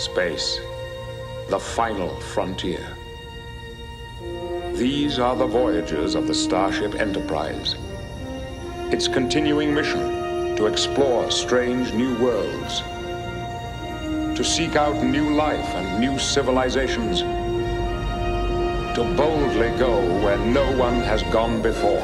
Space, the final frontier. These are the voyages of the Starship Enterprise. Its continuing mission to explore strange new worlds, to seek out new life and new civilizations, to boldly go where no one has gone before.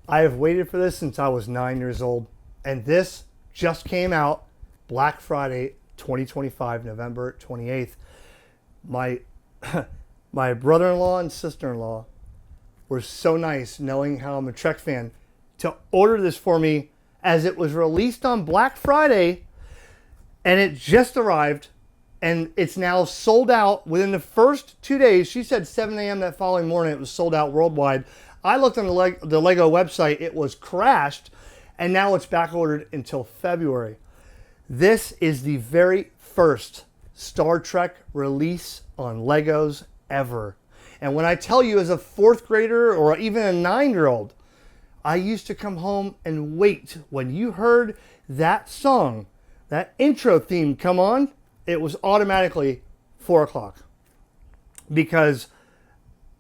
I have waited for this since I was 9 years old, and this just came out Black Friday 2025, November 28th. My brother-in-law and sister-in-law were so nice, knowing how I'm a Trek fan, to order this for me as it was released on Black Friday, and it just arrived, and it's now sold out within the first 2 days. She said 7 a.m. that following morning it was sold out worldwide. I looked on the Lego website, it was crashed, and now it's back ordered until February. This is the very first Star Trek release on Legos ever. And when I tell you, as a fourth grader or even a 9-year-old, I used to come home and wait when you heard that song, that intro theme come on, it was automatically 4 o'clock. Because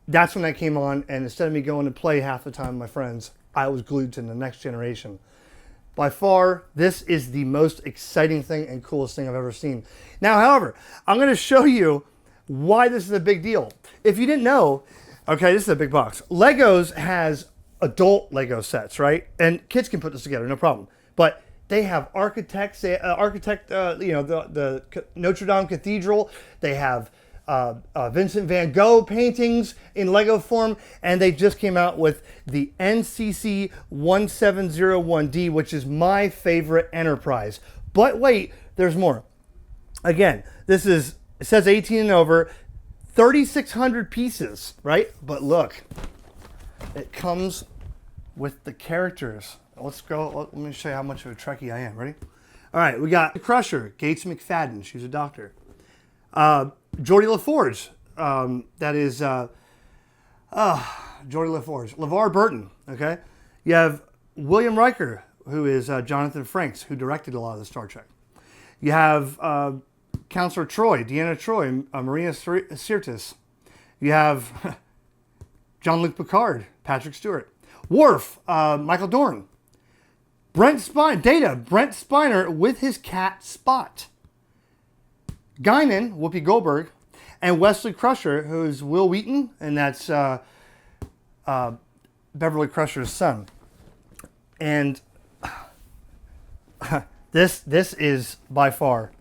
that's when that came on, and instead of me going to play half the time with my friends, I was glued to the Next Generation. By far, this is the most exciting thing and coolest thing I've ever seen. Now, however, I'm going to show you why this is a big deal. If you didn't know, okay, this is a big box. Legos has adult Lego sets, right? And kids can put this together, no problem. But they have the Notre Dame Cathedral. They have Vincent van Gogh paintings in Lego form, and they just came out with the NCC-1701-D, which is my favorite Enterprise. But wait, there's more. Again, it says 18 and over, 3,600 pieces, right? But look, it comes with the characters. Let's go. Let me show you how much of a Trekkie I am. Ready? All right, we got Crusher, Gates McFadden. She's a doctor. Geordie LaForge, that is Geordie LaForge. LeVar Burton, okay? You have William Riker, who is Jonathan Frakes, who directed a lot of the Star Trek. You have Counselor Troy, Deanna Troy, Marina Sirtis. You have Jean-Luc Picard, Patrick Stewart. Worf, Michael Dorn. Brent Spiner with his cat Spot. Guinan, Whoopi Goldberg, and Wesley Crusher, who is Will Wheaton, and that's Beverly Crusher's son. And this is by far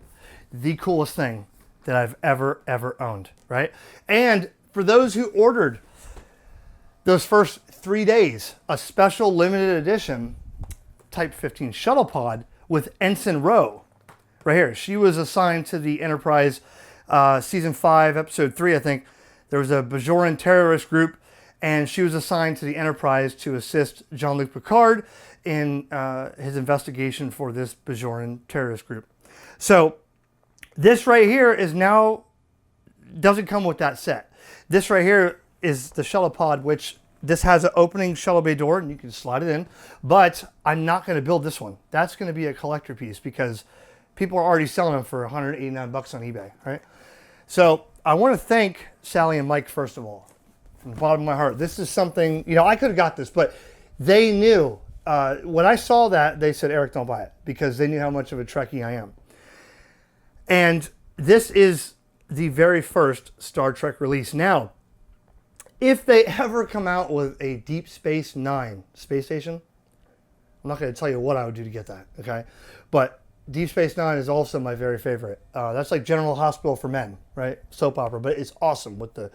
the coolest thing that I've ever owned, right? And for those who ordered those first 3 days, a special limited edition Type 15 shuttle pod with Ensign Ro. Right here. She was assigned to the Enterprise Season 5, Episode 3, I think. There was a Bajoran terrorist group, and she was assigned to the Enterprise to assist Jean-Luc Picard in his investigation for this Bajoran terrorist group. So this right here doesn't come with that set. This right here is the shuttle pod, which this has an opening shuttle bay door, and you can slide it in. But I'm not going to build this one. That's going to be a collector piece because people are already selling them for $189 on eBay, right? So I want to thank Sally and Mike, first of all, from the bottom of my heart. This is something, I could have got this, but they knew. When I saw that, they said, Eric, don't buy it, because they knew how much of a Trekkie I am. And this is the very first Star Trek release. Now, if they ever come out with a Deep Space Nine space station, I'm not going to tell you what I would do to get that, okay? But Deep Space Nine is also my very favorite. That's like General Hospital for Men, right? Soap opera, but it's awesome with the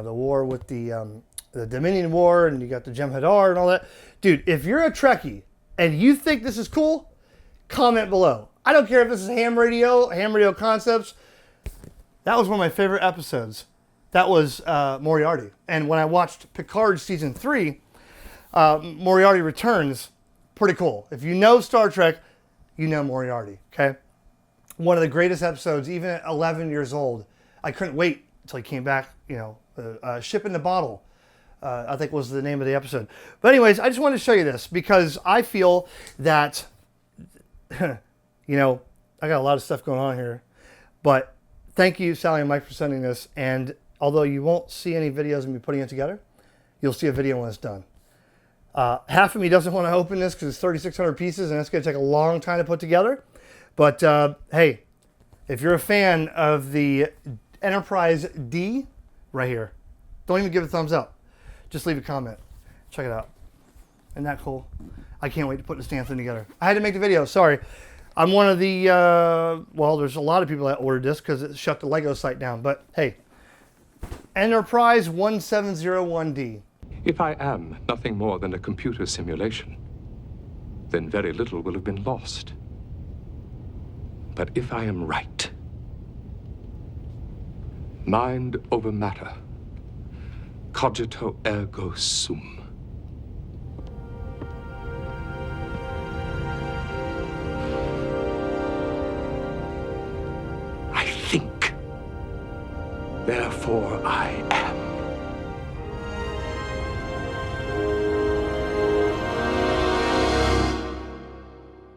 war with the Dominion War, and you got the Jem'Hadar and all that. Dude, if you're a Trekkie and you think this is cool, comment below. I don't care if this is ham radio concepts. That was one of my favorite episodes. That was Moriarty. And when I watched Picard season 3, Moriarty returns. Pretty cool. If you know Star Trek, you know Moriarty. Okay, one of the greatest episodes. Even at 11 years old, I couldn't wait until he came back. Ship in the Bottle, I think was the name of the episode. But anyways, I just wanted to show you this because I feel that, I got a lot of stuff going on here. But thank you, Sally and Mike, for sending this. And although you won't see any videos of me putting it together, you'll see a video when it's done. Half of me doesn't want to open this because it's 3,600 pieces and it's going to take a long time to put together. But hey, if you're a fan of the Enterprise D, right here, don't even give it a thumbs up. Just leave a comment. Check it out. Isn't that cool? I can't wait to put this damn thing together. I had to make the video. Sorry. I'm one of the, there's a lot of people that ordered this because it shut the Lego site down. But hey, Enterprise 1701-D. If I am nothing more than a computer simulation, then very little will have been lost. But if I am right, mind over matter, cogito ergo sum. I think, therefore I am.